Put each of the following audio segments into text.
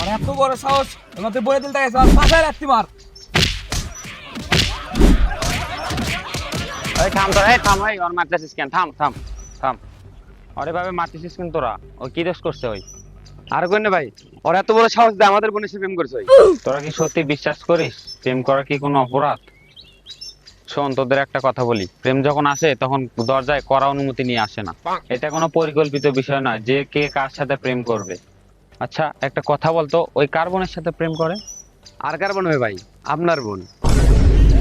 আর এত বড় সাহস আমাদের বলে দিলতে গেছে আর পাশায় রাখতি মার। এই থাম তোরা, এই থাম, এই ওর মারতেছিস কেন? থাম থাম থাম, ওরে ভাবে মারতেছিস কেন তোরা? ও কি দোষ করছে? ওই আর কই না ভাই, ওর এত বড় সাহস দিয়ে আমাদের বোনের সাথে প্রেম করছে ভাই। তোরা কি সত্যি বিশ্বাস করিস প্রেম করা কি কোনো অপরাধ? শোন, তোদের একটা কথা বলি, প্রেম যখন আসে তখন দরজায় করা অনুমতি নিয়ে আসে না। এটা কোনো পরিকল্পিত বিষয় নয় যে কে কার সাথে প্রেম করবে। আচ্ছা একটা কথা বলতো, ওই কার বোনের সাথে প্রেম করে? আর কার বোন হবে ভাই? আপনার বোন।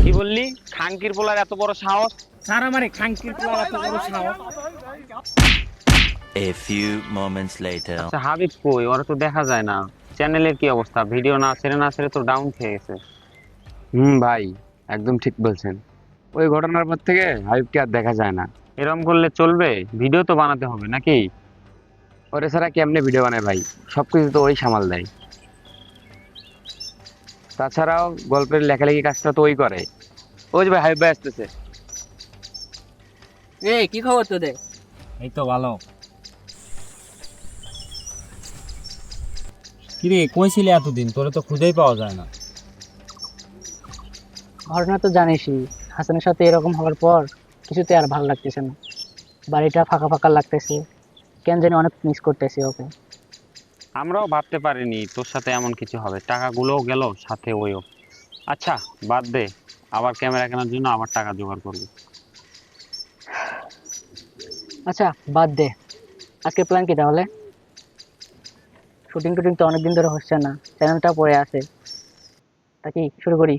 কি বললি? খাঙ্কির পোলার এত বড় সাহস! স্যার আমারে খাঙ্কির পোলা এত বড় সাহস। A few moments later. আচ্ছা হাবিব কই? ওরা তো দেখা যায় না। চ্যানেলের কি অবস্থা? ভিডিও না ছেড়ে তো ডাউন খেয়ে গেছে। ভাই একদম ঠিক বলছেন, ওই ঘটনার পর থেকে হাবিবকে আর দেখা যায় না। এরকম করলে চলবে? ভিডিও তো বানাতে হবে নাকি? ওরে ছাড়া কেমনে ভিডিও বানায় ভাই? সবকিছু তো ওই সামাল দেয়। তাছাড়াও গল্পের লেখালেখি কাজটা তো ওই করে। ওই যে ভাই, হাবিব ভাই আসতেছে। এই কি খবর তোদের? এই তো ভালো। কিরে কইছিলি এতদিন, তোরে তো খুঁজেই পাওয়া যায় না। ঘটনা তো জানিসই, হাসানের সাথে এরকম হওয়ার পর কিছুতে আর ভালো লাগতেছে না। বাড়িটা ফাঁকা ফাঁকা লাগতেছে, কেন জানি অনেক মিস করতেছি ওকে। আমরাও ভাবতে পারিনি তোর সাথে এমন কিছু হবে। টাকাগুলোও গেল সাথে ওইও। আচ্ছা বাদ দে, আবার ক্যামেরা কেনার জন্য আবার টাকা জোগাড় করবো। আচ্ছা বাদ দে, আজকে প্ল্যান কি তাহলে? শুটিং টুটিং তো অনেকদিন ধরে হচ্ছে না, চ্যানেলটা পড়ে আছে, তা কি শুরু করি?